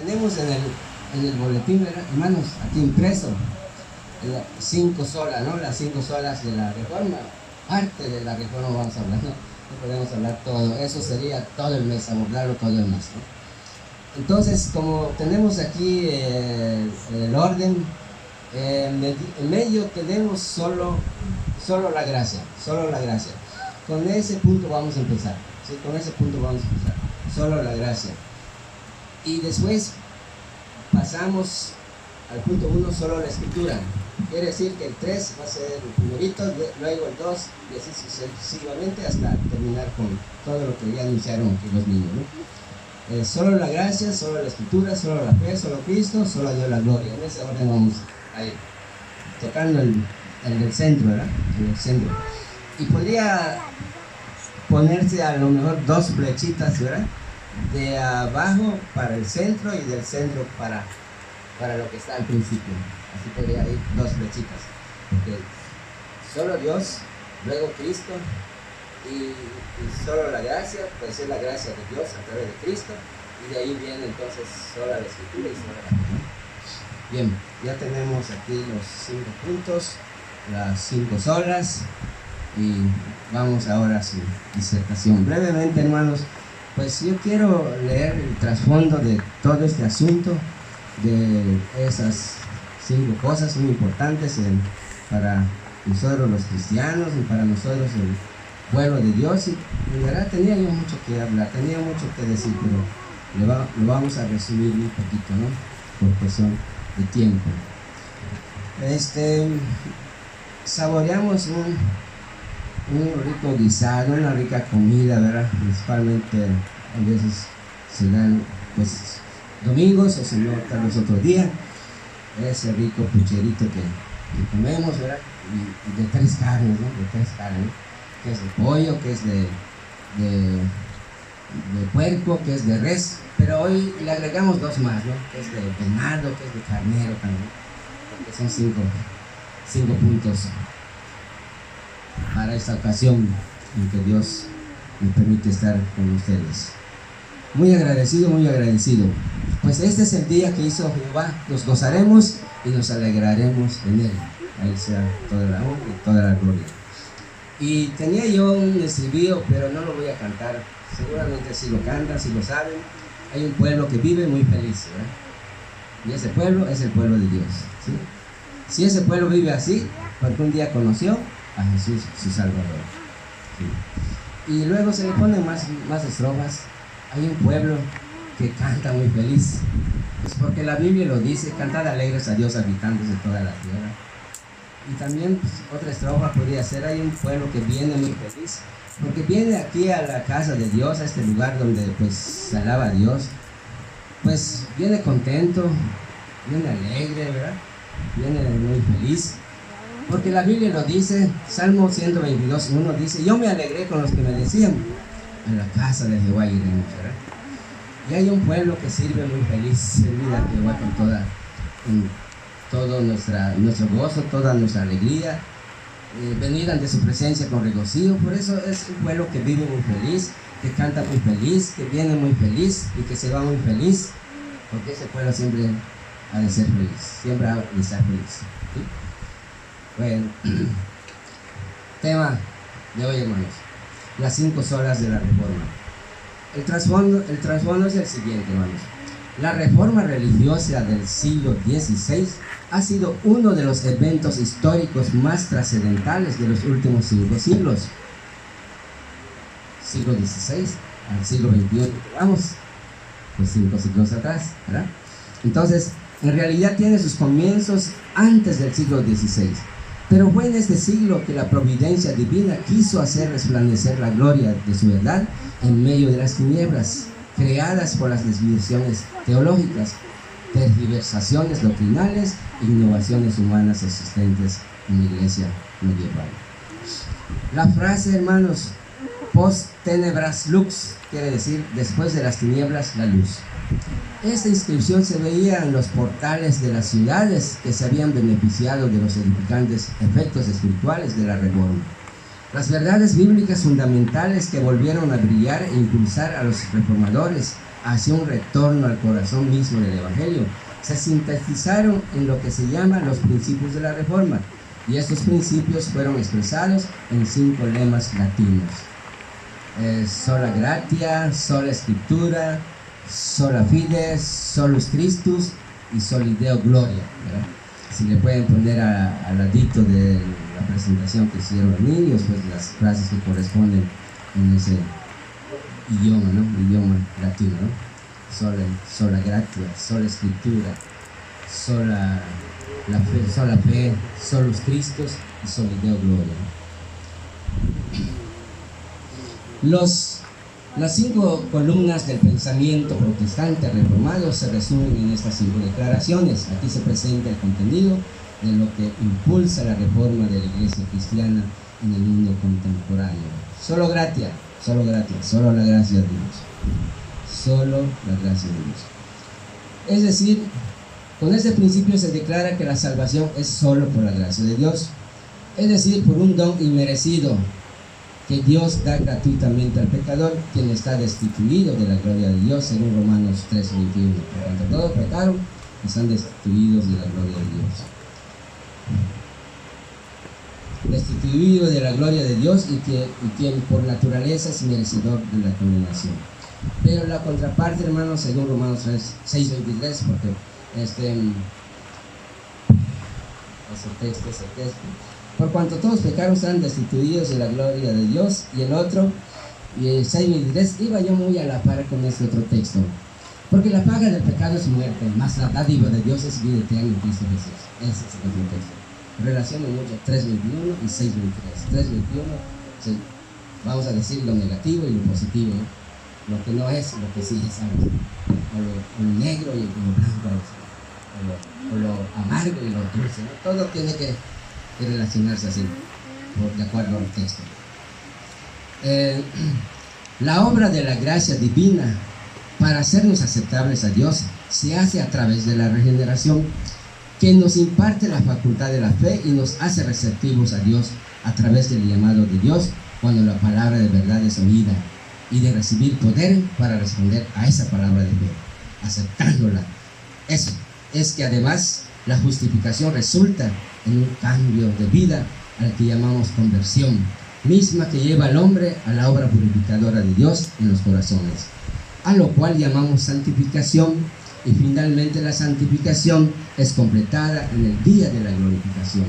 tenemos en el boletín, ¿verdad, hermanos? Aquí impreso, 5 solas, ¿no? Las 5 solas de la reforma, parte de la reforma vamos a hablar, ¿no? No podemos hablar todo, eso sería todo el mes, abordarlo todo el mes, ¿no? Entonces, como tenemos aquí el orden, en medio tenemos solo la gracia, solo la gracia. Con ese punto vamos a empezar, ¿sí? Con ese punto vamos a empezar, solo la gracia. Y después pasamos al punto 1, solo la escritura. Quiere decir que el 3 va a ser el primerito, luego el 2 y así sucesivamente hasta terminar con todo lo que ya anunciaron aquí los niños, ¿no? Solo la gracia, solo la escritura, solo la fe, solo Cristo, solo a Dios la gloria. En ese orden vamos a ir tocando el del centro, ¿verdad? El centro. Y podría ponerse a lo mejor 2 flechitas, ¿verdad? De abajo para el centro y del centro para lo que está al principio. Así podría ir 2 flechitas. Porque solo Dios, luego Cristo y solo la gracia, pues es la gracia de Dios a través de Cristo, y de ahí viene entonces solo la escritura y solo la fe. Bien, ya tenemos aquí los 5 puntos, las 5 solas, y vamos ahora a su disertación. Brevemente, hermanos, pues yo quiero leer el trasfondo de todo este asunto, de esas 5 cosas muy importantes para nosotros los cristianos y para nosotros el pueblo de Dios. Y en verdad tenía yo mucho que hablar, tenía mucho que decir, pero lo vamos a resumir un poquito, ¿no? Por cuestión de tiempo. Saboreamos un rico guisado, una rica comida, ¿verdad? Principalmente a veces se dan pues domingos o si no tal vez otro día, ese rico pucherito que comemos, ¿verdad? Y de 3 carnes, ¿no? De 3 carnes, que es de pollo, que es de puerco, que es de res, pero hoy le agregamos 2 más, ¿no? Que es de venado, que es de carnero también, porque son 5 puntos para esta ocasión en que Dios me permite estar con ustedes. Muy agradecido, pues este es el día que hizo Jehová, nos gozaremos y nos alegraremos en él. Ahí sea toda la honra y toda la gloria. Y tenía yo un estribillo, pero no lo voy a cantar, seguramente si lo cantan, si lo saben. Hay un pueblo que vive muy feliz, ¿verdad? Y ese pueblo es el pueblo de Dios, ¿sí? Si ese pueblo vive así, porque un día conoció a Jesús, su Salvador, ¿sí? Y luego se le ponen más estrofas. Hay un pueblo que canta muy feliz, pues porque la Biblia lo dice: cantad alegres a Dios, habitantes de toda la tierra. Y también pues, otra estrofa podría ser: hay un pueblo que viene muy feliz, porque viene aquí a la casa de Dios, a este lugar donde pues se alaba a Dios, pues viene contento, viene alegre, ¿verdad? Viene muy feliz, porque la Biblia lo dice. Salmo 122:1 dice: yo me alegré con los que me decían, en la casa de Jehová iremos, ¿verdad? Y hay un pueblo que sirve muy feliz, servir a Jehová con todo nuestro gozo, toda nuestra alegría, venir ante su presencia con regocijo. Por eso es un pueblo que vive muy feliz, que canta muy feliz, que viene muy feliz y que se va muy feliz, porque ese pueblo siempre ha de ser feliz, siempre ha de estar feliz, ¿sí? Bueno, tema de hoy, hermanos: las 5 solas de la reforma. El trasfondo es el siguiente, hermanos. La reforma religiosa del siglo XVI ha sido uno de los eventos históricos más trascendentales de los últimos 5 siglos. Siglo XVI al siglo XXI, vamos, pues 5 siglos atrás, ¿verdad? Entonces, en realidad tiene sus comienzos antes del siglo XVI. Pero fue en este siglo que la providencia divina quiso hacer resplandecer la gloria de su verdad en medio de las tinieblas creadas por las desviaciones teológicas, tergiversaciones doctrinales e innovaciones humanas existentes en la iglesia medieval. La frase, hermanos, post tenebras lux, quiere decir después de las tinieblas la luz. Esta inscripción se veía en los portales de las ciudades que se habían beneficiado de los edificantes efectos espirituales de la reforma. Las verdades bíblicas fundamentales que volvieron a brillar e impulsar a los reformadores hacia un retorno al corazón mismo del Evangelio, se sintetizaron en lo que se llama los principios de la Reforma, y estos principios fueron expresados en 5 lemas latinos: sola gratia, sola scriptura, sola fides, solus Christus y soli Deo gloria, ¿verdad? Si le pueden poner al ladito de la presentación que hicieron los niños, pues las frases que corresponden en ese idioma, ¿no? Idioma latino, ¿no? Sola gratia, sola escritura, sola fe, solus Christus y soli Deo gloria, ¿no? Las 5 columnas del pensamiento protestante reformado se resumen en estas 5 declaraciones. Aquí se presenta el contenido de lo que impulsa la reforma de la Iglesia cristiana en el mundo contemporáneo. Solo gratia, solo la gracia de Dios. Solo la gracia de Dios. Es decir, con este principio se declara que la salvación es solo por la gracia de Dios. Es decir, por un don inmerecido que Dios da gratuitamente al pecador, quien está destituido de la gloria de Dios, según Romanos 3:21. Por cuanto todos pecaron, están destituidos de la gloria de Dios. Destituido de la gloria de Dios y quien por naturaleza es merecedor de la condenación. Pero la contraparte, hermanos, según Romanos 6:23, porque ese texto. Por cuanto todos pecaron, están destituidos de la gloria de Dios. Y el otro, y el 6:23, iba yo muy a la par con este otro texto. Porque la paga del pecado es muerte, más la dádiva de Dios es vida eterna en Cristo Jesús. Ese es el otro texto. Relaciona mucho 3:21 y 6:23. 3:21, sí, vamos a decir lo negativo y lo positivo, ¿no? Lo que no es, lo que sí es, ¿sabes? O lo negro y lo blanco, o lo amargo y lo dulce, ¿no? Todo tiene que relacionarse así, de acuerdo al texto. La obra de la gracia divina para hacernos aceptables a Dios se hace a través de la regeneración, que nos imparte la facultad de la fe y nos hace receptivos a Dios a través del llamado de Dios cuando la palabra de verdad es oída, y de recibir poder para responder a esa palabra de fe, aceptándola. Eso es que además la justificación resulta en un cambio de vida al que llamamos conversión, misma que lleva al hombre a la obra purificadora de Dios en los corazones, a lo cual llamamos santificación, y finalmente la santificación es completada en el día de la glorificación,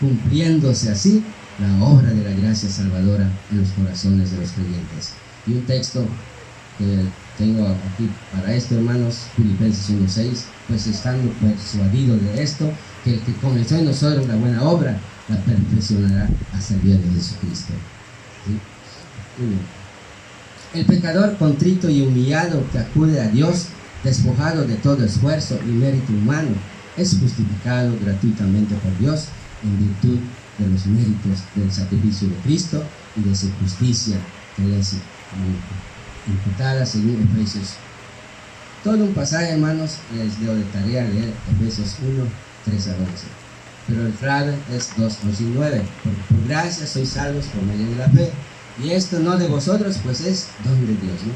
cumpliéndose así la obra de la gracia salvadora en los corazones de los creyentes. Y un texto que tengo aquí para esto, hermanos, Filipenses 1:6, pues estando persuadido de esto, que el que comenzó en nosotros la buena obra, la perfeccionará hasta el día de Jesucristo. ¿Sí? Muy bien. El pecador contrito y humillado que acude a Dios, despojado de todo esfuerzo y mérito humano, es justificado gratuitamente por Dios en virtud de los méritos del sacrificio de Cristo y de su justicia que le es imputada según Efesios. Todo un pasaje, hermanos, les debo de tarea leer Efesios 1:3-11. Pero el clave es 2:9. Por gracia sois salvos por medio de la fe. Y esto no de vosotros, pues es don de Dios, ¿no?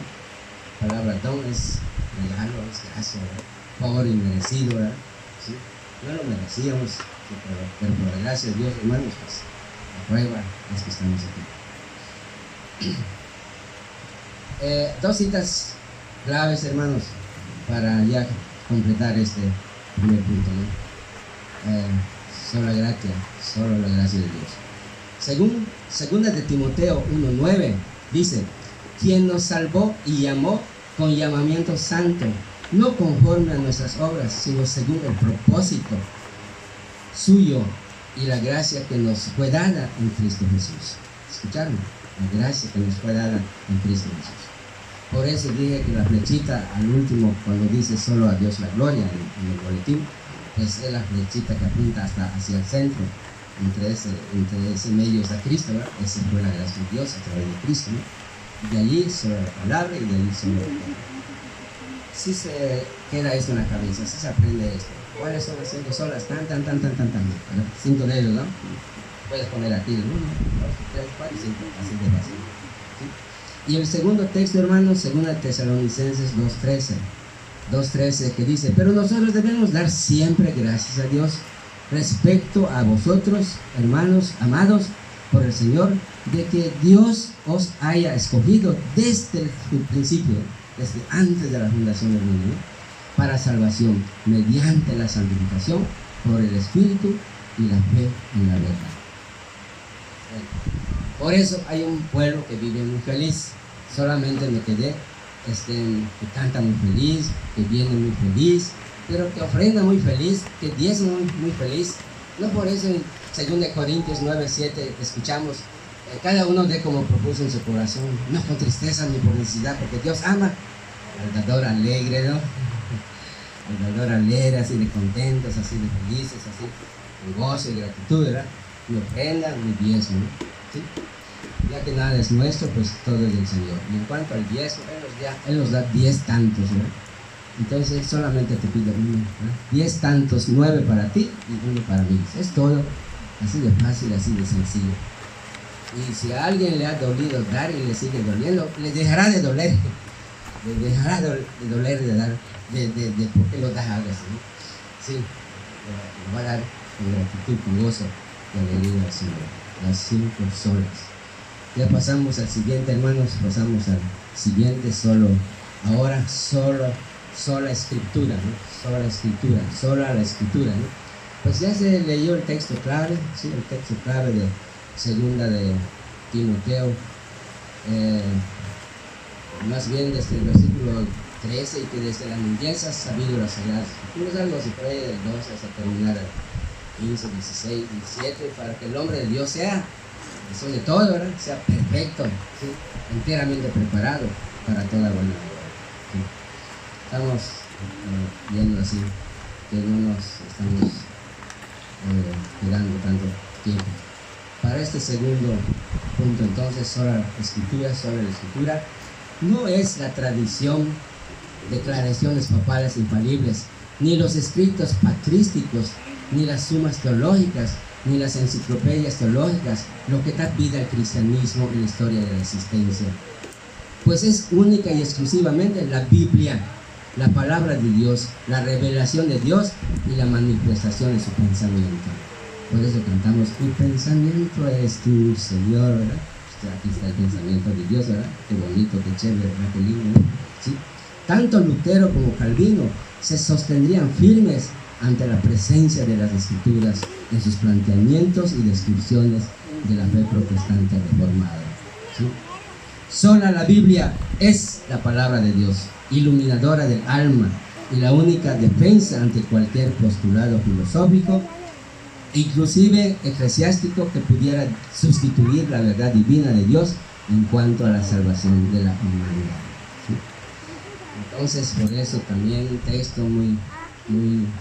La palabra don es regalo, es gracia, ¿verdad? Favor inmerecido, ¿verdad? ¿Sí? No lo merecíamos, pero por la gracia de Dios, hermanos, pues la prueba es que estamos aquí. Dos citas claves, hermanos, para ya completar este primer punto, ¿no? Sola gracia, solo la gracia de Dios. Según segunda de Timoteo 1:9 dice: quien nos salvó y llamó con llamamiento santo, no conforme a nuestras obras, sino según el propósito suyo y la gracia que nos fue dada en Cristo Jesús. ¿Escucharon? La gracia que nos fue dada en Cristo Jesús. Por eso dije que la flechita al último, cuando dice solo a Dios la gloria en el boletín, pues es la flechita que apunta hacia el centro. Entre ese medio está Cristo, ¿verdad? Esa fue la gracia de Dios a través de Cristo, ¿no? De allí solo la palabra y de allí solo la palabra. Si se queda esto en la cabeza, si se aprende esto. ¿Cuáles son las 5 solas? Tan, ¿verdad? 5 de ellos, ¿no? Puedes poner aquí el 1, 2, 3, 4, 5, así de fácil. ¿Sí? Y el segundo texto, hermanos, según Tesalonicenses 2:13, que dice: pero nosotros debemos dar siempre gracias a Dios respecto a vosotros, hermanos amados por el Señor, de que Dios os haya escogido desde el principio, desde antes de la fundación del mundo, para salvación, mediante la santificación por el Espíritu y la fe en la verdad. Por eso hay un pueblo que vive muy feliz. Solamente me quedé que canta muy feliz, que viene muy feliz, pero que ofrenda muy feliz, que diezma muy feliz. No por eso en 2 Corintios 9:7 escuchamos: cada uno dé como propuso en su corazón, no con tristeza ni por necesidad, porque Dios ama al dador alegre, ¿no? Al dador alegre, así de contentos, así de felices, así con gozo y gratitud, ¿verdad? Ni ofrenda ni diezmo, ¿sí? Ya que nada es nuestro, pues todo es del Señor. Y en cuanto al diezmo, Él nos da 10 tantos, ¿verdad? Entonces solamente te pido uno, ¿verdad? 10 tantos, 9 para ti y 1 para mí. Es todo, así de fácil, así de sencillo. Y si a alguien le ha dolido dar y le sigue doliendo, le dejará de doler. Le dejará de doler de dar, de por qué lo das algo así, ¿no? Sí, lo va a dar con gratitud, con gozo y alegría al Señor. Las 5 solas. Ya pasamos al siguiente, hermanos, pasamos al siguiente ahora sola escritura, ¿no? Sola la escritura, ¿no? Pues ya se leyó el texto clave, sí, el texto clave de segunda de Timoteo, más bien desde el versículo 13, y que desde la niñez has sabido las sagradas escrituras, algo así por ahí del 12 hasta terminar el 15, 16, 17, para que el hombre de Dios sea, eso de todo, ¿verdad? Sea perfecto, ¿sí? Enteramente preparado para toda buena obra, ¿sí? Estamos viendo así que no nos estamos quedando tanto tiempo. Para este segundo punto, entonces, sola la escritura no es la tradición, declaraciones papales infalibles, ni los escritos patrísticos, ni las sumas teológicas, ni las enciclopedias teológicas, lo que da vida al cristianismo en la historia de la existencia. Pues es única y exclusivamente la Biblia, la palabra de Dios, la revelación de Dios y la manifestación de su pensamiento. Por eso cantamos: tu pensamiento es tu Señor, ¿verdad? Aquí está el pensamiento de Dios, ¿verdad? Qué bonito, qué chévere, ¿verdad? Qué lindo, ¿no? ¿Sí? Tanto Lutero como Calvino se sostendrían firmes ante la presencia de las Escrituras en sus planteamientos y descripciones de la fe protestante reformada, ¿sí? Sola la Biblia es la palabra de Dios, iluminadora del alma y la única defensa ante cualquier postulado filosófico, inclusive eclesiástico, que pudiera sustituir la verdad divina de Dios en cuanto a la salvación de la humanidad, ¿sí? Entonces, por eso también un texto muy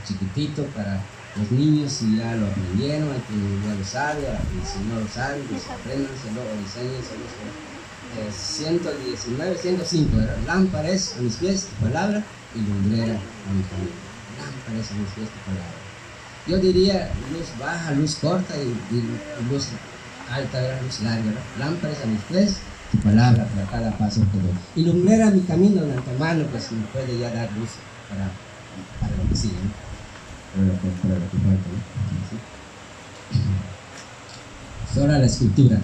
chiquitito para los niños, si ya lo aprendieron, al que ya lo sabe, y si no lo saben, pues apréndanselo o enséñenselo. 119, 105, ¿verdad? Lámpara es a mis pies tu palabra y lumbrera a mi camino. Lámpara es a mis pies tu palabra. Yo diría luz baja, luz corta y luz alta, ¿verdad? Luz larga, ¿verdad? Lámpara es a mis pies tu palabra para cada paso que doy. Y lumbrera mi camino de antemano, pues me puede ya dar luz para lo que sigue, ¿no? Para lo que falta, ¿no? ¿Sí? Sola la escritura.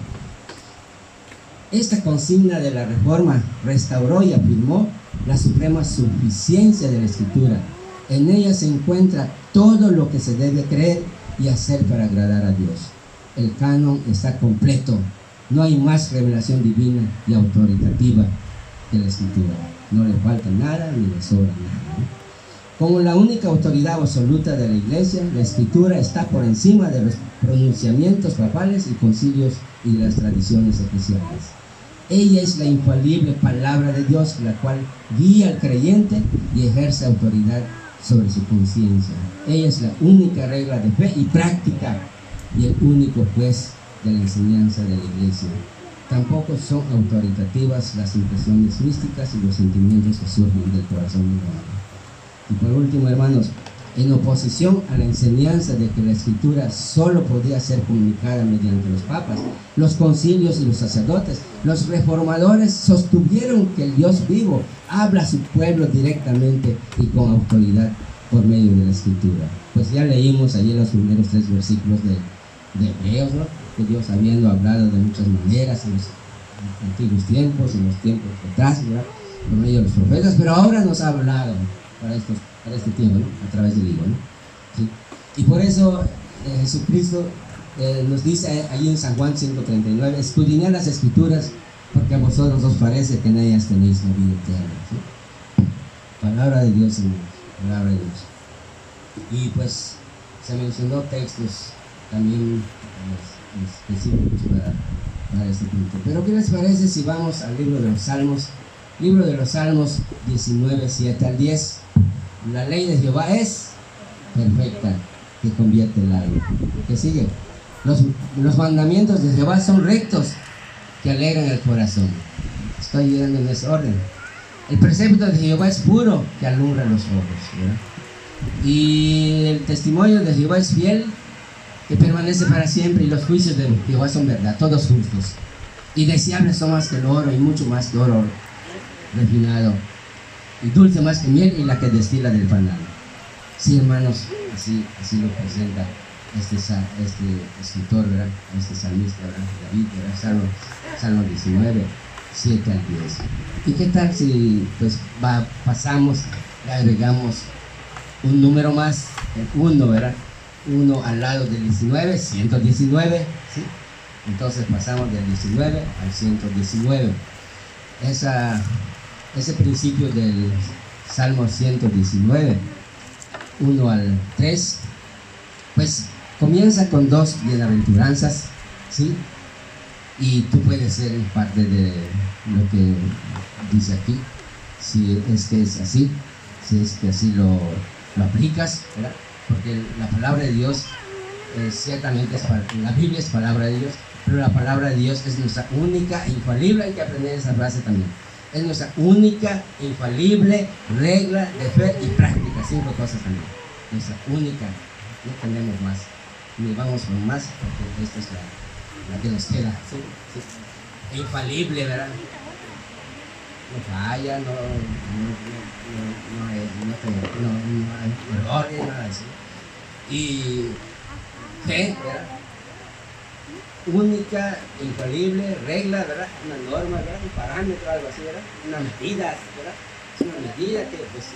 Esta consigna de la Reforma restauró y afirmó la suprema suficiencia de la Escritura. En ella se encuentra todo lo que se debe creer y hacer para agradar a Dios. El canon está completo. No hay más revelación divina y autoritativa que la Escritura. No le falta nada ni le sobra nada, ¿no? Como la única autoridad absoluta de la Iglesia, la Escritura está por encima de los pronunciamientos papales y concilios y de las tradiciones eclesiales. Ella es la infalible palabra de Dios, la cual guía al creyente y ejerce autoridad sobre su conciencia. Ella es la única regla de fe y práctica y el único juez de la enseñanza de la Iglesia. Tampoco son autoritativas las impresiones místicas y los sentimientos que surgen del corazón humano. Y por último, hermanos, en oposición a la enseñanza de que la escritura solo podía ser comunicada mediante los papas, los concilios y los sacerdotes, los reformadores sostuvieron que el Dios vivo habla a su pueblo directamente y con autoridad por medio de la escritura. Pues ya leímos allí los primeros 3 versículos de Hebreos, ¿no? Que Dios, habiendo hablado de muchas maneras en los antiguos tiempos, en los tiempos atrás, ¿verdad?, por medio de los profetas, pero ahora nos ha hablado para este tiempo, ¿no?, a través del Hijo, ¿no? ¿Sí? Y por eso Jesucristo nos dice allí en San Juan 5:39, escudriñad las escrituras, porque a vosotros os parece que en ellas tenéis la vida eterna, ¿sí? Palabra de Dios, hermanos, palabra de Dios. Y pues se mencionó textos también específicos para este punto. Pero ¿qué les parece si vamos al libro de los Salmos? Libro de los Salmos 19, 7 al 10. La ley de Jehová es perfecta, que convierte el alma. ¿Qué sigue? Los mandamientos de Jehová son rectos, que alegran el corazón. Estoy yendo en ese orden. El precepto de Jehová es puro, que alumbra los ojos, ¿verdad? Y el testimonio de Jehová es fiel, que permanece para siempre, y los juicios de Jehová son verdad, todos justos. Y deseables son más que el oro, y mucho más que oro refinado, y dulce más que miel, y la que destila del panal. Sí, hermanos, así lo presenta este escritor, ¿verdad?, este salmista, ¿verdad?, David, ¿verdad?, Salmo 19, 7 al 10. ¿Y qué tal si pues pasamos, le agregamos un número más, el 1, ¿verdad?, 1 al lado del 19, 119, ¿sí? Entonces pasamos del 19 al 119. Ese principio del Salmo 119, 1 al 3, pues comienza con 2 bienaventuranzas, ¿sí? Y tú puedes ser parte de lo que dice aquí, si es que es así, si es que así lo aplicas, ¿verdad? Porque la palabra de Dios ciertamente la Biblia es palabra de Dios, pero la palabra de Dios es nuestra única e infalible, hay que aprender esa frase también, es nuestra única, infalible regla de fe y práctica, 5 cosas también, nuestra única, no tenemos más, ni vamos por más, porque esta es la que nos queda, ¿sí? ¿Sí? Infalible, ¿verdad? No falla, no hay errores, nada así. Y fe, ¿verdad?, única, infalible, regla, ¿verdad?, una norma, ¿verdad?, un parámetro, algo así, ¿verdad?, una medida, ¿verdad?, es una medida que pues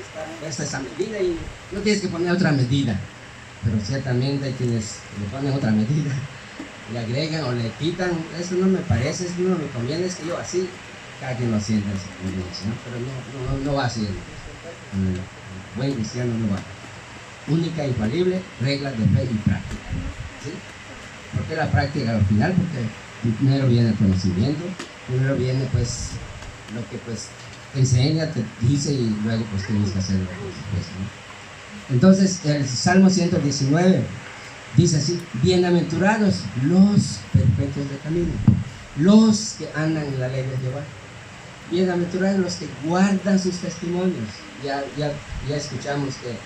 está esa medida y no tienes que poner otra medida, pero ciertamente hay quienes le ponen otra medida, le agregan o le quitan, eso no me parece, eso no me conviene, es que yo así, cada quien lo siente, ¿no? Pero no va así, el buen cristiano no va. Única, infalible, reglas de fe y práctica, ¿sí? ¿Por qué la práctica al final? Porque primero viene el conocimiento, primero viene pues lo que pues te enseña, te dice, y luego pues tienes que hacerlo, pues, ¿no? Entonces el Salmo 119 dice así: bienaventurados los perfectos de camino, los que andan en la ley de Jehová. Bienaventurados los que guardan sus testimonios. Ya escuchamos que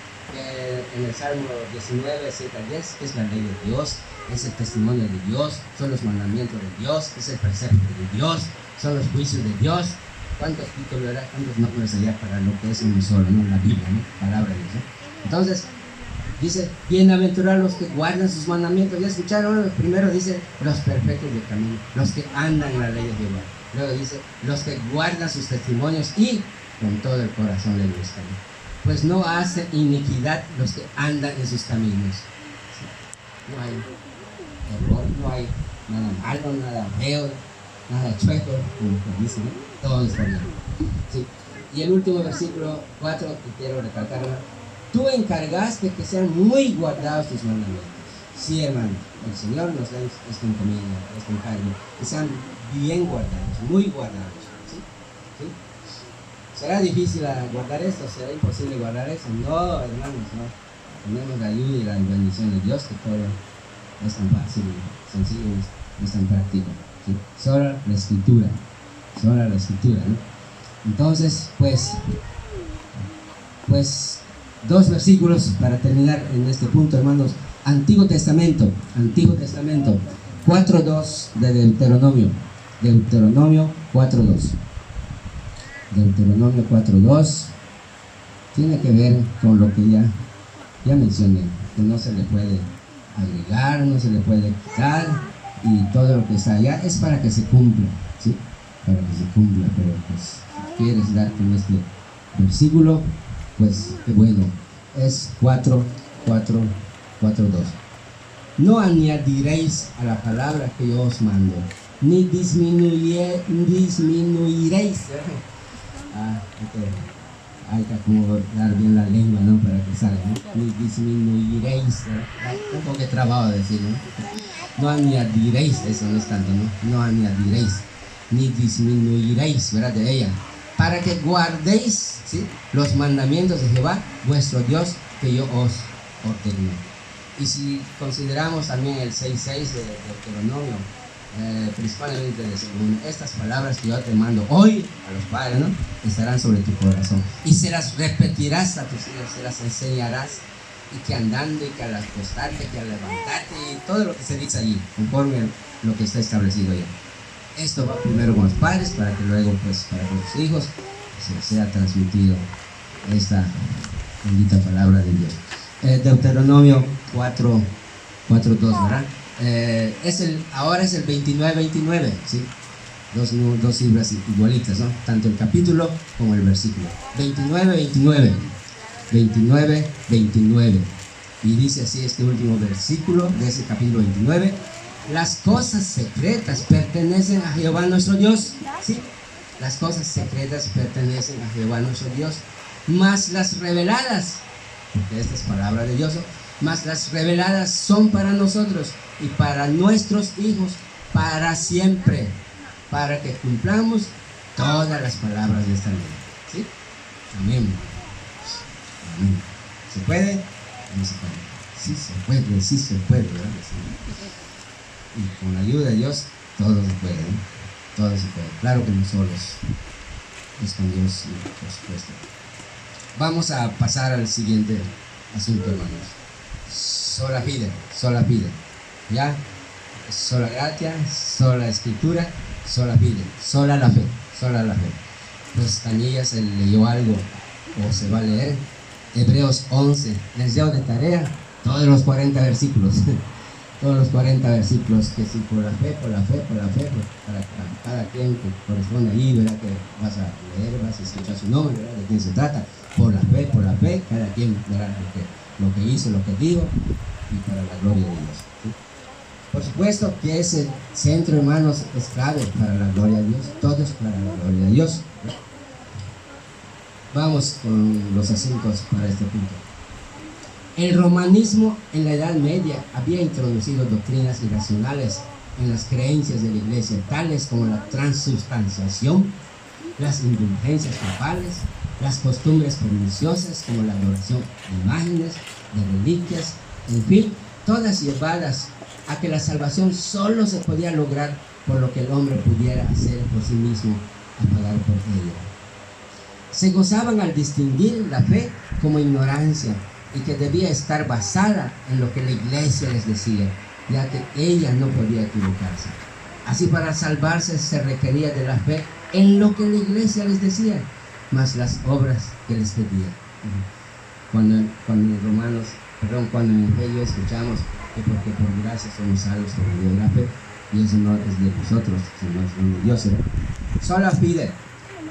en el Salmo 19, 7 al 10, es la ley de Dios, es el testimonio de Dios, son los mandamientos de Dios, es el precepto de Dios, son los juicios de Dios. ¿Cuántos títulos, verdad? ¿Cuántos nombres allá para lo que es uno solo, ¿no?, la Biblia, ¿no?, palabra de Dios, ¿no? Entonces dice: bienaventurados los que guardan sus mandamientos. Ya escucharon, primero dice los perfectos de camino, los que andan en la ley de Jehová. Luego dice los que guardan sus testimonios y con todo el corazón le buscan. Pues no hacen iniquidad los que andan en sus caminos. ¿Sí? No hay error, no hay nada malo, nada feo, nada chueco, como dice, ¿no? Todo está bien. ¿Sí? Y el último versículo 4 que quiero recalcar: tú encargaste que sean muy guardados tus mandamientos. Sí, hermano, el Señor nos da esta encomienda, este encargo, que sean bien guardados, muy guardados. ¿Sí? ¿Sí? ¿Será difícil guardar esto? ¿Será imposible guardar eso? No, hermanos, no. Tenemos la ayuda y la bendición de Dios, que todo es tan fácil, sencillo, no es tan práctico. ¿Sí? Solo la Escritura, ¿no? Entonces, pues Dos versículos para terminar en este punto, hermanos. Antiguo Testamento 4.2 de Deuteronomio 4.2. Deuteronomio 4.2 tiene que ver con lo que ya mencioné, que no se le puede agregar, no se le puede quitar, y todo lo que está allá es para que se cumpla, ¿sí? Para que se cumpla. Pero pues si quieres dar con este versículo, pues qué bueno. Es 4.2. No añadiréis a la palabra que yo os mando, ni disminuiréis. Hay que acomodar bien la lengua, ¿no? Para que salga, ¿no? Ni disminuiréis. Un poco trabado decir, ¿no? No añadiréis, eso no es tanto, ¿no? No añadiréis, ni disminuiréis, ¿verdad? De ella, para que guardéis, ¿sí?, los mandamientos de Jehová, vuestro Dios, que yo os ordeno. Y si consideramos también el 6.6 de Deuteronomio, principalmente de según estas palabras que yo te mando hoy a los padres, ¿no?, estarán sobre tu corazón, y se las repetirás a tus hijos, se las enseñarás, y que andando, y que al acostarte, que al levantarte, y todo lo que se dice allí, conforme a lo que está establecido allá. Esto va primero con los padres, para que luego, pues, para los hijos se sea transmitido esta bendita palabra de Dios. Deuteronomio 4.2, ¿verdad? Ahora es el 29.29, ¿sí? Dos cifras igualitas, ¿no? Tanto el capítulo como el versículo. 29.29. Y dice así este último versículo de ese capítulo 29. Las cosas secretas pertenecen a Jehová nuestro Dios, ¿sí? Las cosas secretas pertenecen a Jehová nuestro Dios, mas las reveladas, porque esta es palabra de Dios, mas las reveladas son para nosotros y para nuestros hijos para siempre, para que cumplamos todas las palabras de esta ley, ¿sí? Amén. Amén. ¿Se puede? No se puede. Sí se puede, ¿verdad? Y con la ayuda de Dios, todo se puede, ¿no? Todo se puede. Claro que no solos, es con Dios, por supuesto. Vamos a pasar al siguiente asunto, hermanos. Sola fide, ¿ya? Sola gratia, sola escritura, sola fide, sola la fe. Pues Tanilla se leyó algo, o se va a leer, Hebreos 11, les llevo de tarea todos los 40 versículos. Todos los 40 versículos, que si por la fe, para cada quien que corresponde allí, ¿verdad? Que vas a leer, vas a escuchar su nombre, ¿verdad? De quién se trata, por la fe, cada quien, ¿verdad? Lo que hizo, lo que dijo, y para la gloria de Dios, ¿sí? Por supuesto que ese centro, hermanos, es clave para la gloria de Dios, todo es para la gloria de Dios, ¿sí? Vamos con los asuntos para este punto. El romanismo en la Edad Media había introducido doctrinas irracionales en las creencias de la Iglesia, tales como la transubstanciación, las indulgencias papales, las costumbres perniciosas como la adoración de imágenes, de reliquias, en fin, todas llevadas a que la salvación solo se podía lograr por lo que el hombre pudiera hacer por sí mismo y pagar por ella. Se gozaban al distinguir la fe como ignorancia, y que debía estar basada en lo que la Iglesia les decía, ya que ella no podía equivocarse. Así, para salvarse se requería de la fe en lo que la Iglesia les decía, más las obras que les pedía. Cuando en Evangelio escuchamos que porque por gracia somos salvos por medio de la fe, y eso no es de nosotros, sino es de Dios, ¿verdad? Sola fide.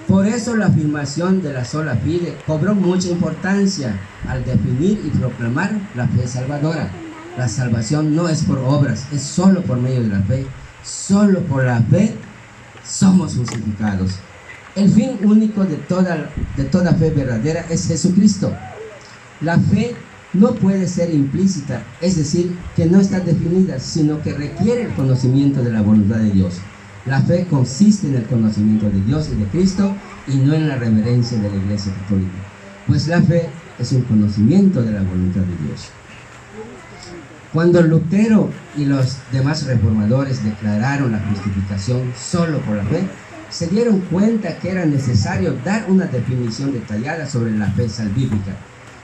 Por eso la afirmación de la sola fide cobró mucha importancia al definir y proclamar la fe salvadora. La salvación no es por obras, es solo por medio de la fe. Solo por la fe somos justificados. El fin único de toda fe verdadera es Jesucristo. La fe no puede ser implícita, es decir, que no está definida, sino que requiere el conocimiento de la voluntad de Dios. La fe consiste en el conocimiento de Dios y de Cristo, y no en la reverencia de la Iglesia Católica, pues la fe es un conocimiento de la voluntad de Dios. Cuando Lutero y los demás reformadores declararon la justificación solo por la fe, se dieron cuenta que era necesario dar una definición detallada sobre la fe salvífica.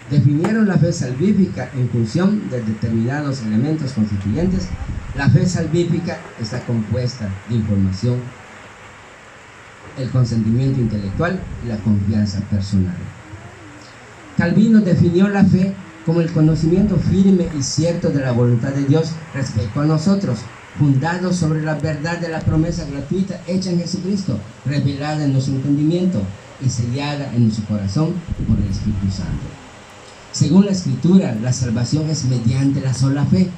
definieron la fe salvífica en función de determinados elementos constituyentes. La fe salvífica está compuesta de información, el consentimiento intelectual y la confianza personal. Calvino definió la fe como el conocimiento firme y cierto de la voluntad de Dios respecto a nosotros, fundado sobre la verdad de la promesa gratuita hecha en Jesucristo, revelada en nuestro entendimiento y sellada en nuestro corazón por el Espíritu Santo. Según la Escritura, la salvación es mediante la sola fe.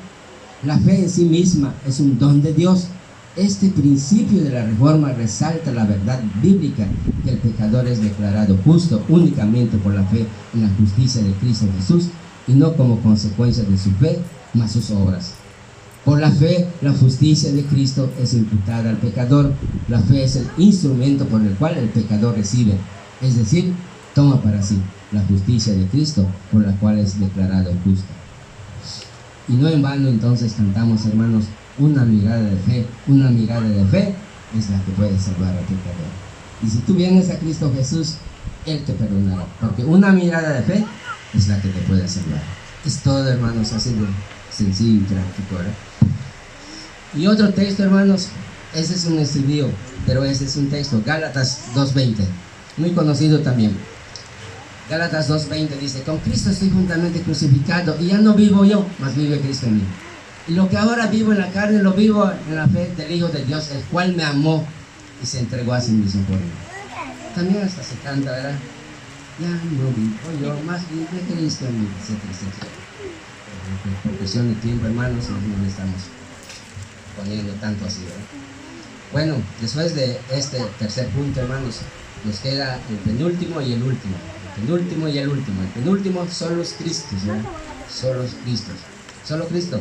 La fe en sí misma es un don de Dios. Este principio de la Reforma resalta la verdad bíblica que el pecador es declarado justo únicamente por la fe en la justicia de Cristo Jesús y no como consecuencia de su fe, mas sus obras. Por la fe, la justicia de Cristo es imputada al pecador. La fe es el instrumento por el cual el pecador recibe, es decir, toma para sí la justicia de Cristo, por la cual es declarado justo. Y no en vano entonces cantamos, hermanos, una mirada de fe es la que puede salvar al pecador. Y si tú vienes a Cristo Jesús, Él te perdonará, porque una mirada de fe es la que te puede salvar. Es todo, hermanos, así de sencillo y práctico, ¿verdad? Y otro texto, hermanos, ese es un estudio, pero ese es un texto, Gálatas 2:20, muy conocido también. Gálatas 2:20 dice: con Cristo estoy juntamente crucificado, y ya no vivo yo, mas vive Cristo en mí. Y lo que ahora vivo en la carne, lo vivo en la fe del Hijo de Dios, el cual me amó y se entregó a sí mismo por mí. También hasta se canta, ¿verdad? Ya no vivo yo, más vive Cristo en mí, etcétera, etcétera. Por cuestión de tiempo, hermanos, no le estamos poniendo tanto así, ¿verdad? Bueno, después de este tercer punto, hermanos, nos queda el penúltimo y el último. El penúltimo y el último. El penúltimo son los Cristos, ¿verdad? Son los Cristos. Solo Cristo.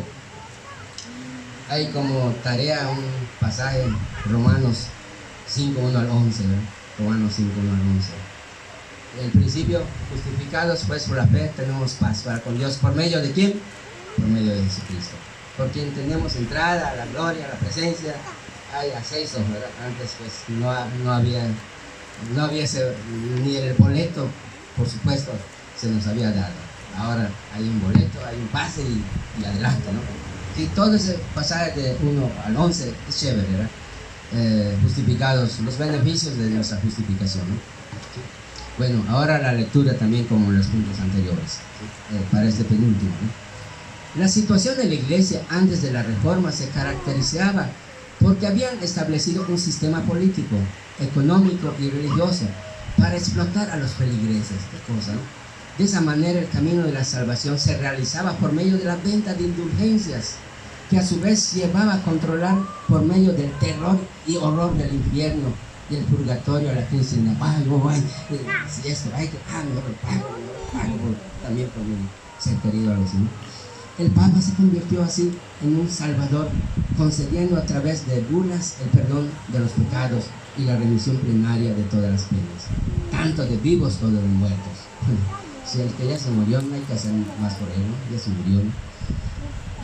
Hay como tarea un pasaje, Romanos 5:1 al 11, ¿verdad? Romanos 5:1 al 11. El principio, justificados pues por la fe, tenemos paz para con Dios. ¿Por medio de quién? Por medio de Jesucristo. Por quien tenemos entrada a la gloria, a la presencia. Hay acceso, ¿verdad? Antes pues no había ni el boleto, por supuesto, se nos había dado. Ahora hay un boleto, hay un pase y adelante, ¿no? Y todo ese pasaje de 1 al 11 es chévere, ¿verdad? Justificados, los beneficios de nuestra justificación, ¿no? Bueno, ahora la lectura también como en los puntos anteriores, para este penúltimo, ¿no? La situación de la iglesia antes de la Reforma se caracterizaba porque habían establecido un sistema político, económico y religioso para explotar a los feligreses. ¿Qué cosa, no? De esa manera el camino de la salvación se realizaba por medio de la venta de indulgencias, que a su vez llevaba a controlar por medio del terror y horror del infierno y el purgatorio a la cristiana. Si esto hay que pago también por mi ser querido a los demás. El Papa se convirtió así en un salvador, concediendo a través de bulas el perdón de los pecados y la remisión plenaria de todas las penas, tanto de vivos como de muertos. Si el que ya se murió, no hay que hacer más por él, ¿no? Ya se murió, ¿no?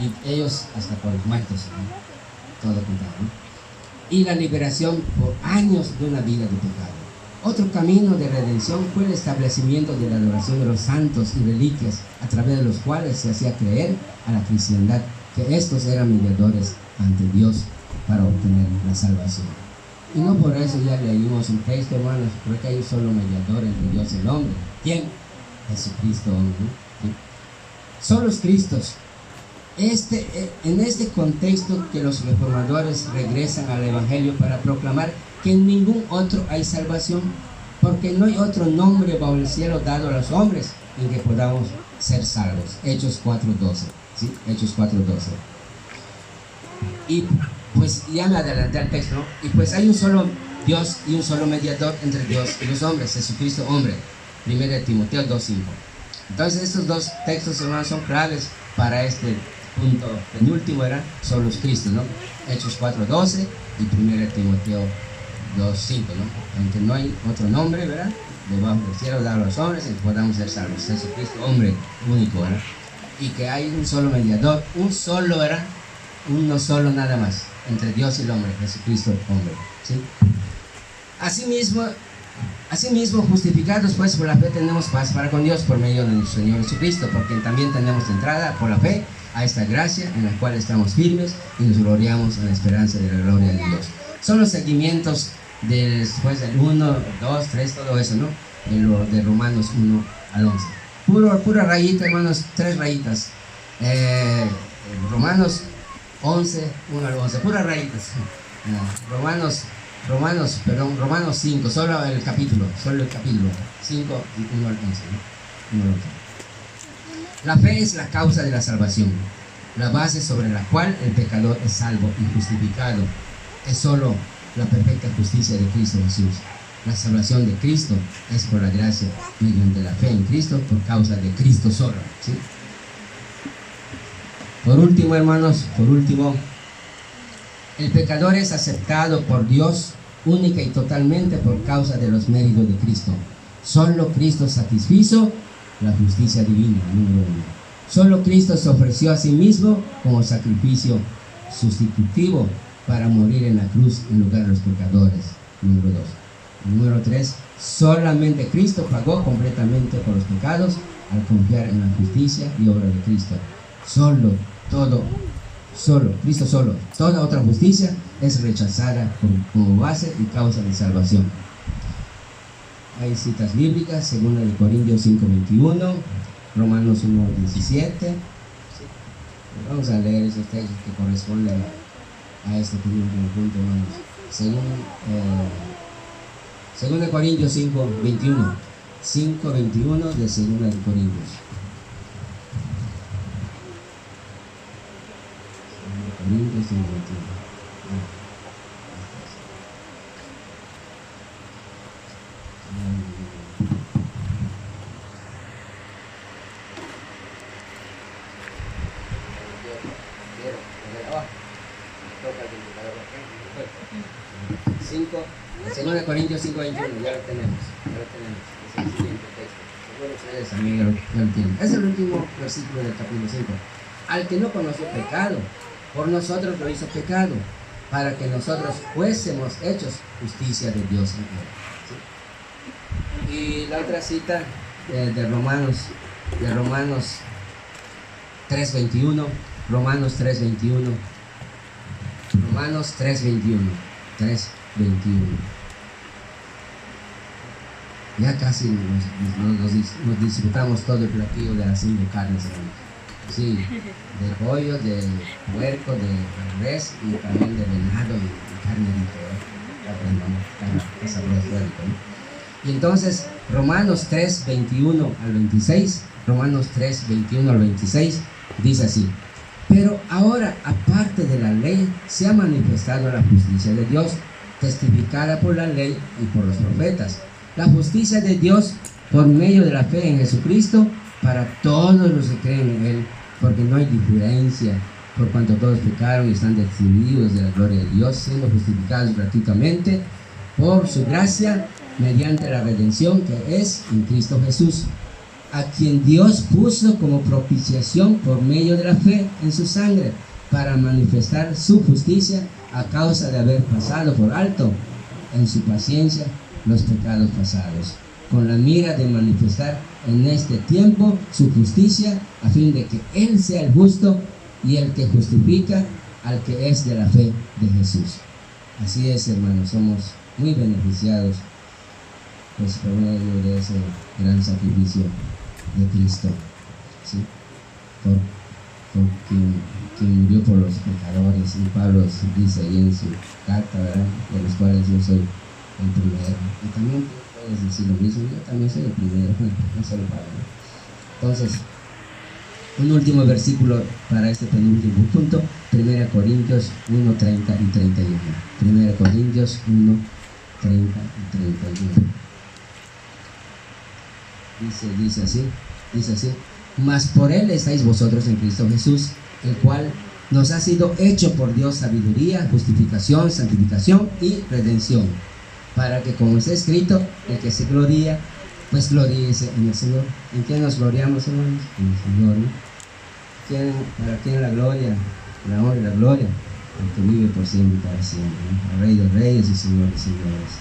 Y ellos hasta por los muertos, ¿no? Todo contado, ¿no? Y la liberación por años de una vida de pecado. Otro camino de redención fue el establecimiento de la adoración de los santos y reliquias, a través de los cuales se hacía creer a la cristiandad que estos eran mediadores ante Dios para obtener la salvación. Y no por eso ya leímos un texto, hermanos, porque hay un solo mediador entre Dios y el hombre. ¿Quién? Jesucristo, hombre, ¿no? ¿Sí? Son los Cristos. En este contexto que los reformadores regresan al Evangelio para proclamar que en ningún otro hay salvación, porque no hay otro nombre bajo el cielo dado a los hombres en que podamos ser salvos. Hechos 4:12, ¿sí? Hechos 4:12. Y pues ya me adelanté al texto, ¿no? Y pues hay un solo Dios y un solo mediador entre Dios y los hombres, Jesucristo hombre. 1 Timoteo 2:5. Entonces estos dos textos, hermanos, son claves para este punto penúltimo, son los Cristos, ¿no? Hechos 4:12 y 1 Timoteo 2:5, ¿no? Aunque no hay otro nombre, ¿verdad? Debajo del cielo dado a los hombres en que podamos ser salvos. Jesucristo hombre único, ¿verdad? Y que hay un solo mediador, un solo, ¿verdad? Uno solo nada más, entre Dios y el hombre, Jesucristo hombre, ¿sí? Asimismo, Asimismo, justificados pues por la fe tenemos paz para con Dios por medio de nuestro Señor Jesucristo, porque también tenemos entrada por la fe a esta gracia en la cual estamos firmes y nos gloriamos en la esperanza de la gloria de Dios. Son los seguimientos después del 1, 2, 3, todo eso, ¿no? De Romanos 1 al 11. Pura rayita, hermanos, 3 rayitas. Romanos 11, 1 al 11, puras rayitas. Romanos 5, solo el capítulo 5 y 1 al 11, ¿no? 1 al 11. La fe es la causa de la salvación, la base sobre la cual el pecador es salvo y justificado. Es solo la perfecta justicia de Cristo Jesús. La salvación de Cristo es por la gracia, mediante la fe en Cristo, por causa de Cristo solo, ¿sí? Por último, hermanos, el pecador es aceptado por Dios única y totalmente por causa de los méritos de Cristo. Solo Cristo satisfizo la justicia divina, número 1. Solo Cristo se ofreció a sí mismo como sacrificio sustitutivo para morir en la cruz en lugar de los pecadores, número 2. Número 3, solamente Cristo pagó completamente por los pecados al confiar en la justicia y obra de Cristo. Cristo solo. Toda otra justicia es rechazada como base y causa de salvación. Hay citas bíblicas, 2 Corintios 5:21, Romanos 1:17. Vamos a leer esos textos que corresponden a este último punto, hermanos. 2 Corintios 5:21. 5:21 de 2 Corintios. Corintios 5:21. Según Corintios 5:21, ya lo tenemos. Es el siguiente texto. Seguro ustedes también ya lo entienden. Es el último versículo del capítulo 5. Al que no conoció pecado, por nosotros lo hizo pecado, para que nosotros fuésemos hechos justicia de Dios en él. ¿Sí? Y la otra cita de Romanos 3:21. Romanos 3:21. 3:21. Ya casi nos disfrutamos todo el platillo de las 5 carnes, hermanos. Sí, de pollo, de puerco, de res y también de venado y carne de. Y entonces, Romanos 3:21 al 26, dice así: pero ahora, aparte de la ley, se ha manifestado la justicia de Dios, testificada por la ley y por los profetas. La justicia de Dios por medio de la fe en Jesucristo para todos los que creen en Él, porque no hay diferencia, por cuanto todos pecaron y están destituidos de la gloria de Dios, siendo justificados gratuitamente por su gracia, mediante la redención que es en Cristo Jesús, a quien Dios puso como propiciación por medio de la fe en su sangre, para manifestar su justicia a causa de haber pasado por alto en su paciencia los pecados pasados, con la mira de manifestar en este tiempo su justicia, a fin de que Él sea el justo y el que justifica al que es de la fe de Jesús. Así es, hermanos, somos muy beneficiados pues por medio de ese gran sacrificio de Cristo, ¿sí? por quien murió por los pecadores. Y Pablo dice ahí en su carta, ¿verdad?, de los cuales yo soy el primero. Y también puedes decir lo mismo, yo también soy el primero, no solo Pablo. Entonces, un último versículo para este penúltimo punto: 1 Corintios 1:30 y 31. 1 Corintios 1:30 y 31. Dice así: mas por Él estáis vosotros en Cristo Jesús, el cual nos ha sido hecho por Dios sabiduría, justificación, santificación y redención, para que, como está escrito, el que se gloría, pues gloríese en el Señor. ¿En quién nos gloriamos, hermanos? En el Señor, ¿no? ¿Para quién la gloria, la honra y la gloria? El que vive por siempre y para siempre, ¿no? El Rey de Reyes y Señor de Señores.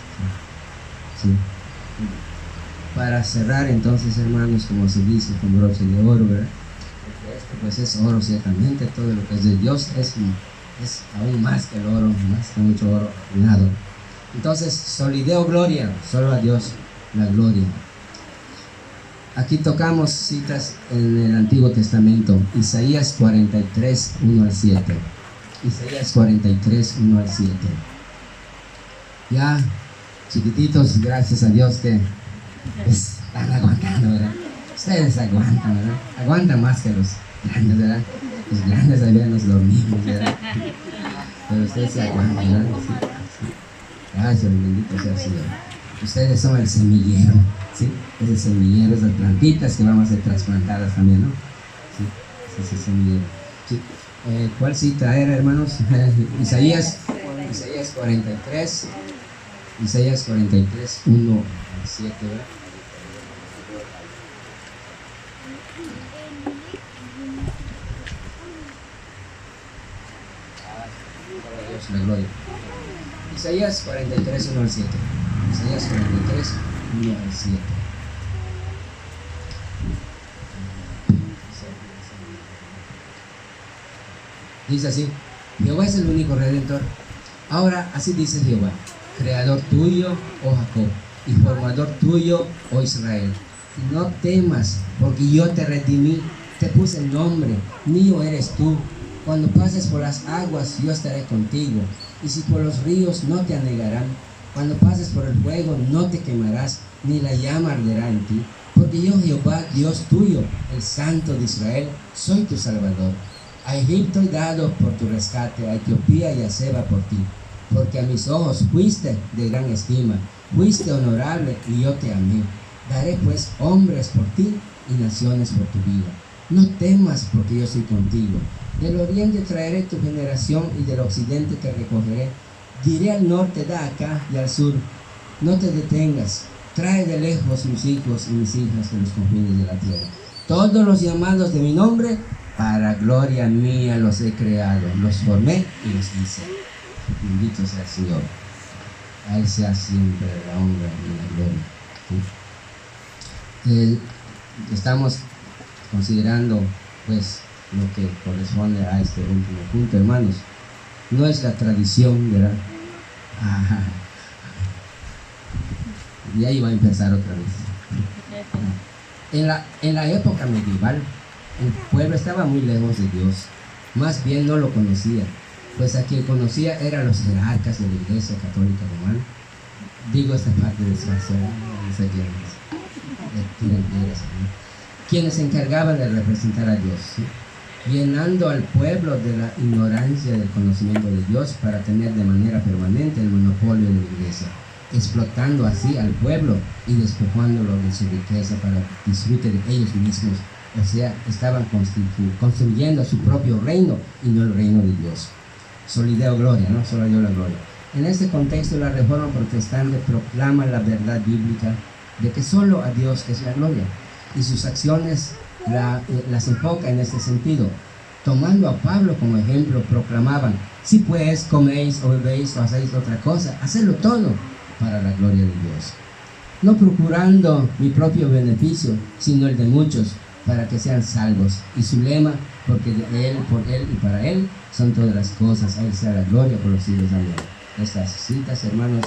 ¿Sí? Para cerrar entonces, hermanos, como se dice, con broche de oro, ¿verdad? Porque esto pues es oro ciertamente, todo lo que es de Dios es aún más que el oro, más que mucho oro refinado. Entonces, solideo gloria, solo a Dios la gloria. Aquí tocamos citas en el Antiguo Testamento, Isaías 43, 1 al 7. Isaías 43, 1 al 7. Ya, chiquititos, gracias a Dios que están aguantando, ¿verdad? Ustedes aguantan, ¿verdad? Aguantan más que los grandes, ¿verdad? Los grandes todavía nos dormimos, ¿verdad? Pero ustedes se aguantan, ¿verdad? Sí, sí. Gracias, bendito sea el Señor. Ustedes son el semillero, ¿sí? Es el semillero, esas plantitas que vamos a ser trasplantadas también, ¿no? Sí, ese es el semillero. Sí. ¿Cuál cita era, hermanos? Isaías 43, 1 al 7, ¿verdad? Dios, la gloria. Isaías 43, 1 al 7. Isaías 43, 1 al 7. Dice así: Jehová es el único redentor. Ahora así dice Jehová, creador tuyo, oh Jacob, y formador tuyo, oh Israel. No temas, porque yo te redimí, te puse el nombre, mío eres tú. Cuando pases por las aguas, yo estaré contigo, y si por los ríos, no te anegarán. Cuando pases por el fuego, no te quemarás, ni la llama arderá en ti. Porque yo, Jehová, Dios tuyo, el Santo de Israel, soy tu Salvador. A Egipto he dado por tu rescate, a Etiopía y a Seba por ti. Porque a mis ojos fuiste de gran estima, fuiste honorable y yo te amé. Daré pues hombres por ti y naciones por tu vida. No temas, porque yo soy contigo. Del oriente traeré tu generación y del occidente te recogeré. Diré al norte, da acá, y al sur, no te detengas. Trae de lejos mis hijos y mis hijas de los confines de la tierra. Todos los llamados de mi nombre, para gloria mía los he creado. Los formé y los hice. Bendito sea el Señor. A Él sea siempre la honra y la gloria. Estamos considerando pues lo que corresponde a este último punto, hermanos. No es la tradición, ¿verdad? Y ahí va a empezar otra vez. En la época medieval, el pueblo estaba muy lejos de Dios. Más bien no lo conocía. Pues a quien conocía eran los jerarcas de la Iglesia Católica Romana. Digo esta parte de Suazo, no sé quién es, quienes se encargaban de representar a Dios, ¿sí? Llenando al pueblo de la ignorancia del conocimiento de Dios para tener de manera permanente el monopolio de la iglesia, explotando así al pueblo y despojándolo de su riqueza para disfrute de ellos mismos. O sea, estaban construyendo su propio reino y no el reino de Dios. Solideo gloria, ¿no? Solo Dios la gloria. En este contexto, la Reforma Protestante proclama la verdad bíblica de que solo a Dios es la gloria, y sus acciones las enfoca en este sentido. Tomando a Pablo como ejemplo, proclamaban: si pues coméis o bebéis o hacéis otra cosa, hacedlo todo para la gloria de Dios, no procurando mi propio beneficio, sino el de muchos, para que sean salvos. Y su lema: porque de Él, por Él y para Él son todas las cosas, a Él sea la gloria por los siglos. Amén. Estas citas, hermanos,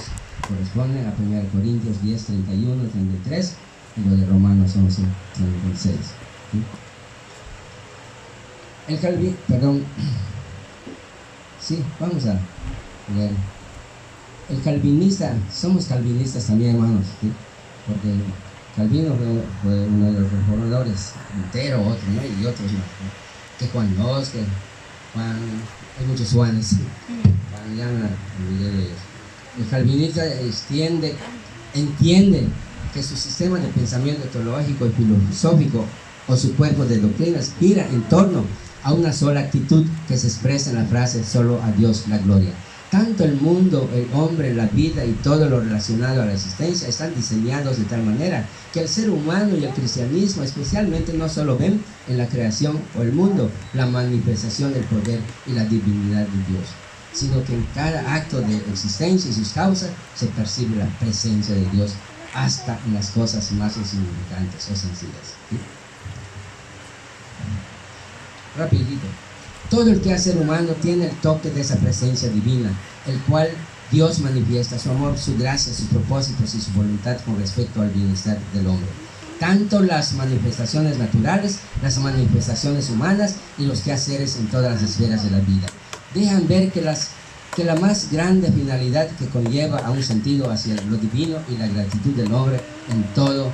corresponden a 1 Corintios 10, 31, 33 y lo de Romanos 11, 36. Sí, vamos a leer. El calvinista, somos calvinistas también, hermanos, ¿sí? Porque Calvino fue uno de los reformadores, entero, otro, ¿no? Y otros más, ¿no? Que Juan II, que Juan, hay muchos Juanes, ¿sí? Juan, ya me olvidé de ellos. El calvinista entiende que su sistema de pensamiento teológico y filosófico o su cuerpo de doctrinas gira en torno a una sola actitud que se expresa en la frase: solo a Dios la gloria. Tanto el mundo, el hombre, la vida y todo lo relacionado a la existencia están diseñados de tal manera que el ser humano y el cristianismo especialmente no solo ven en la creación o el mundo la manifestación del poder y la divinidad de Dios, sino que en cada acto de existencia y sus causas se percibe la presencia de Dios hasta en las cosas más insignificantes o sencillas. ¿Sí? Rapidito. Todo el quehacer humano tiene el toque de esa presencia divina, el cual Dios manifiesta su amor, su gracia, sus propósitos y su voluntad con respecto al bienestar del hombre. Tanto las manifestaciones naturales, las manifestaciones humanas y los quehaceres en todas las esferas de la vida dejan ver que la más grande finalidad que conlleva a un sentido hacia lo divino y la gratitud del hombre en todo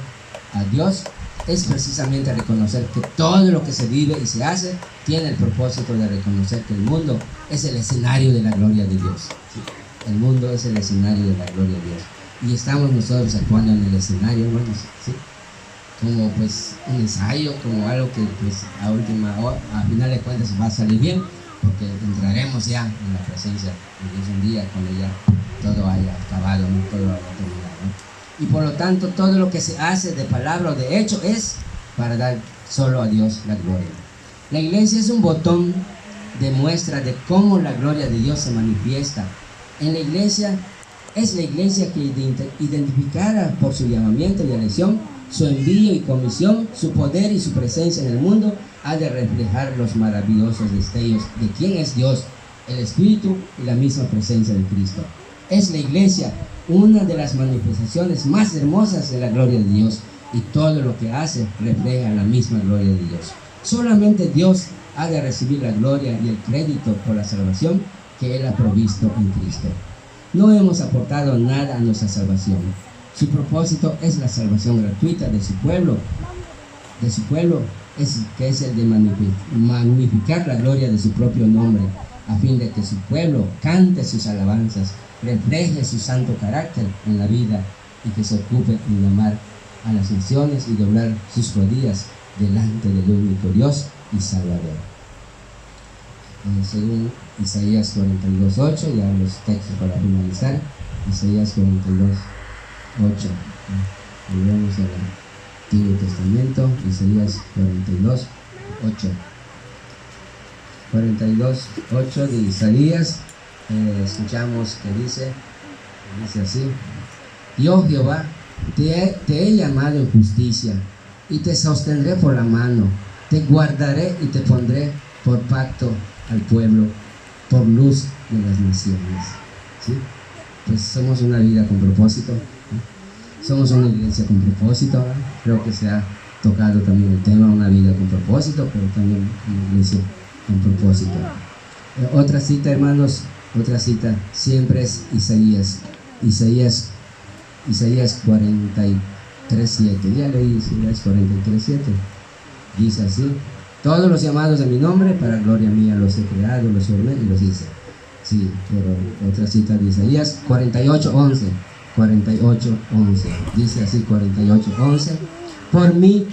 a Dios es precisamente reconocer que todo lo que se vive y se hace tiene el propósito de reconocer que el mundo es el escenario de la gloria de Dios. ¿Sí? El mundo es el escenario de la gloria de Dios. Y estamos nosotros actuando en el escenario, hermanos, ¿sí? Como pues un ensayo, como algo que pues a final de cuentas va a salir bien, porque entraremos ya en la presencia de Dios un día cuando ya todo haya acabado, ¿no? Todo haya terminado, ¿no? Y por lo tanto todo lo que se hace de palabra o de hecho es para dar solo a Dios la gloria. La iglesia es un botón de muestra de cómo la gloria de Dios se manifiesta. En la iglesia es la iglesia que identificara por su llamamiento y elección, su envío y comisión, su poder y su presencia en el mundo, ha de reflejar los maravillosos destellos de quién es Dios, el Espíritu y la misma presencia de Cristo. Es la iglesia una de las manifestaciones más hermosas de la gloria de Dios, y todo lo que hace refleja la misma gloria de Dios. Solamente Dios ha de recibir la gloria y el crédito por la salvación que Él ha provisto en Cristo. No hemos aportado nada a nuestra salvación. Su propósito es la salvación gratuita de su pueblo, que es el de magnificar la gloria de su propio nombre, a fin de que su pueblo cante sus alabanzas, refleje su santo carácter en la vida y que se ocupe en llamar a las naciones y doblar sus rodillas delante del único Dios y Salvador. Según Isaías 42:8, ya los textos para finalizar, Isaías 42:8. Volvemos al Antiguo Testamento, Isaías 42:8. 42:8 de Isaías, escuchamos que dice así: Yo Jehová te he llamado en justicia y te sostendré por la mano, te guardaré y te pondré por pacto al pueblo, por luz de las naciones. ¿Sí? Pues somos una vida con propósito, ¿no? Somos una iglesia con propósito, ¿no? Creo que se ha tocado también el tema, una vida con propósito, pero también una iglesia con propósito. Otra cita, hermanos, otra cita siempre es Isaías 43:7. Ya leí Isaías 43:7. Dice así: todos los llamados de mi nombre, para gloria mía los he creado, los formé y los hice. Sí, pero otra cita de Isaías 48:11. Dice así 48:11: por mí,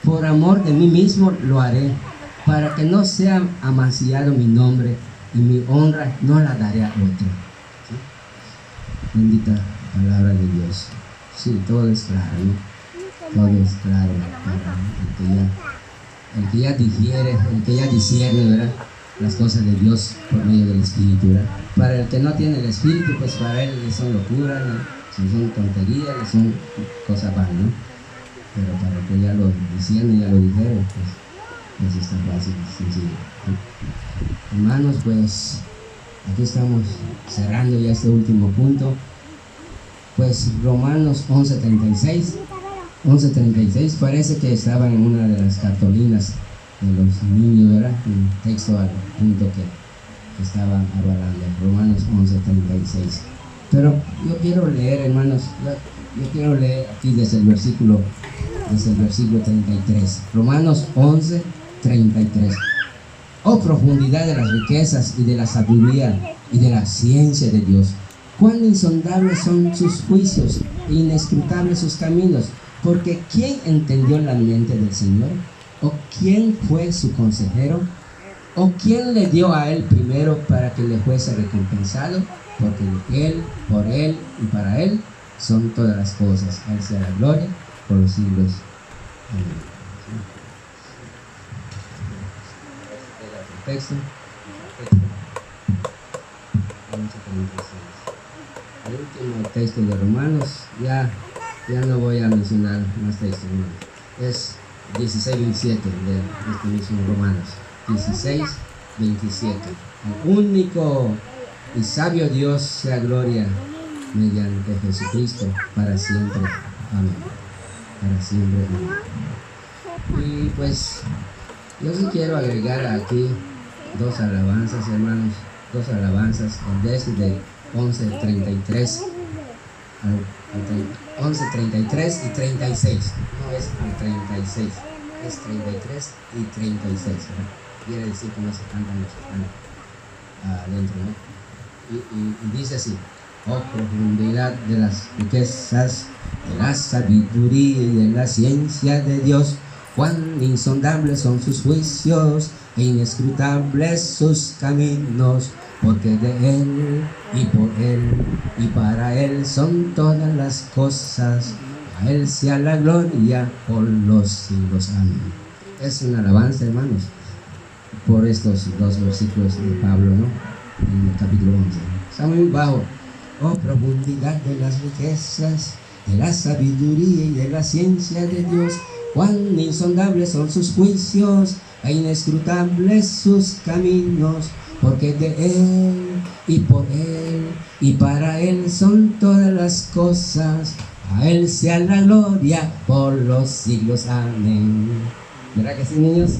por amor de mí mismo lo haré, para que no sea amancillado mi nombre, y mi honra no la daré a otro. ¿Sí? Bendita palabra de Dios. Sí, todo es claro, ¿no? Todo es claro para el que ya digiere, el que ya discierne, ¿verdad?, las cosas de Dios por medio del Espíritu, ¿verdad? Para el que no tiene el Espíritu, pues para él son locuras, ¿no? Son tonterías, son cosas vanas, ¿no? Pero para el que ya lo discierne, ya lo digiere, pues está fácil, sencillo, ¿no? Hermanos, pues aquí estamos cerrando ya este último punto. Pues Romanos 11:36 parece que estaba en una de las cartolinas de los niños, ¿verdad? Un texto al punto que estaban avalando, Romanos 11:36. Pero yo quiero leer, hermanos, yo quiero leer aquí desde el versículo 33. Romanos 11:33. Oh profundidad de las riquezas y de la sabiduría y de la ciencia de Dios. Cuán insondables son sus juicios e inescrutables sus caminos, porque ¿quién entendió la mente del Señor? ¿O quién fue su consejero? ¿O quién le dio a él primero para que le fuese recompensado? Porque de él, por él y para él son todas las cosas. A él sea la gloria por los siglos. Amén. Texto. El último texto de Romanos, ya Ya no voy a mencionar más textos, hermanos. Es 16:27 de este mismo Romanos. 16:27. Al único y sabio Dios sea gloria mediante Jesucristo para siempre. Amén. Para siempre. Amén. Y pues yo sí quiero agregar aquí dos alabanzas, hermanos. Dos alabanzas. Desde 11:33 al 11:33 y 36. No es al 36. Es 33 y 36. ¿Verdad? Quiere decir que no se cantan los que están adentro, ¿no? Y dice así: oh profundidad de las riquezas, de la sabiduría y de la ciencia de Dios, cuán insondables son sus juicios e inescrutables sus caminos, porque de Él y por Él y para Él son todas las cosas, a Él sea la gloria por los siglos. Amén. Es una alabanza, hermanos, por estos dos versículos de Pablo, ¿no? En el capítulo 11. Está muy bajo. Oh profundidad de las riquezas, de la sabiduría y de la ciencia de Dios, cuán insondables son sus juicios e inescrutables sus caminos, porque de Él y por Él y para Él son todas las cosas, a Él sea la gloria por los siglos. Amén. ¿Verdad que sí, niños?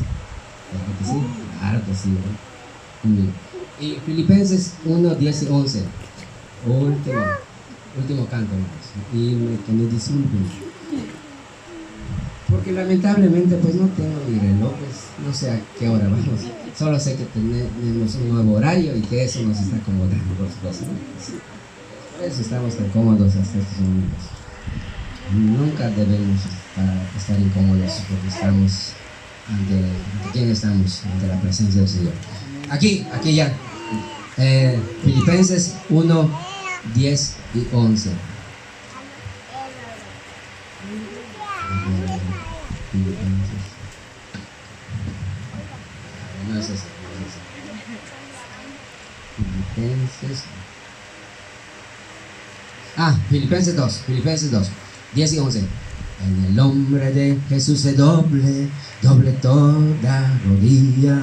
¿Verdad que sí? Claro que sí, ¿verdad? Y Filipenses 1:10 y 11. Último canto, hermanos. Y que me disculpen, porque lamentablemente pues no tengo ni reloj, pues no sé a qué hora vamos. Solo sé que tenemos un nuevo horario y que eso nos está acomodando por supuesto, ¿no? Por eso estamos tan cómodos hasta estos momentos. Nunca debemos estar incómodos, porque estamos ante quién estamos, ante la presencia del Señor. Aquí ya. Filipenses 1:10 y 11. No es eso. Filipenses 2, 10 y 11. En el nombre de Jesús se doble toda rodilla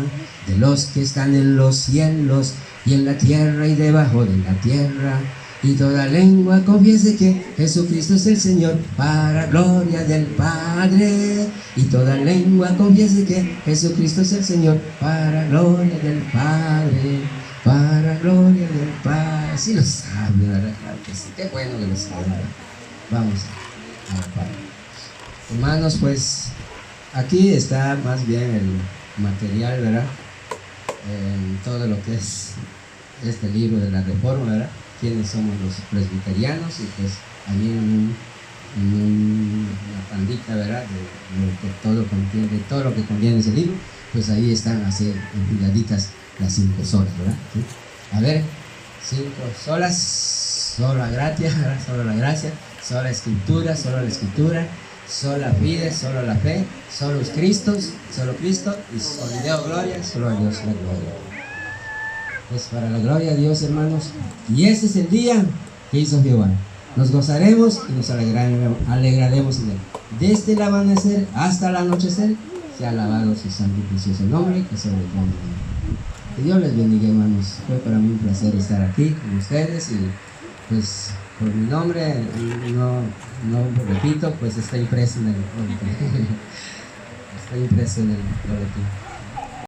de los que están en los cielos y en la tierra y debajo de la tierra, y toda lengua confiese que Jesucristo es el Señor, para gloria del Padre. Y toda lengua confiese que Jesucristo es el Señor, para gloria del Padre, para gloria del Padre. Sí lo sabe, ¿verdad? Claro que sí, qué bueno que lo sabe. Vamos a la Padre. Hermanos, pues aquí está más bien el material, ¿verdad? Todo lo que es este libro de la Reforma, ¿verdad? Quiénes somos los presbiterianos, y pues ahí en una pandita, ¿verdad? De todo lo que contiene ese libro, pues ahí están así enfiladitas las 5 solas, ¿verdad? ¿Sí? A ver, 5 solas: sola gratia, sola la gracia, sola escritura, sola la escritura, sola fide, solo la fe, solo Cristo, y solo Deo gloria, solo a Dios la gloria. Pues para la gloria de Dios, hermanos, y ese es el día que hizo Jehová. Nos gozaremos y nos alegraremos en él. Desde el amanecer hasta el anochecer, sea alabado su santo y precioso nombre, que sobre todo nombre. Que Dios les bendiga, hermanos. Fue para mí un placer estar aquí con ustedes, y pues por mi nombre, no repito, pues está impreso en el boletín.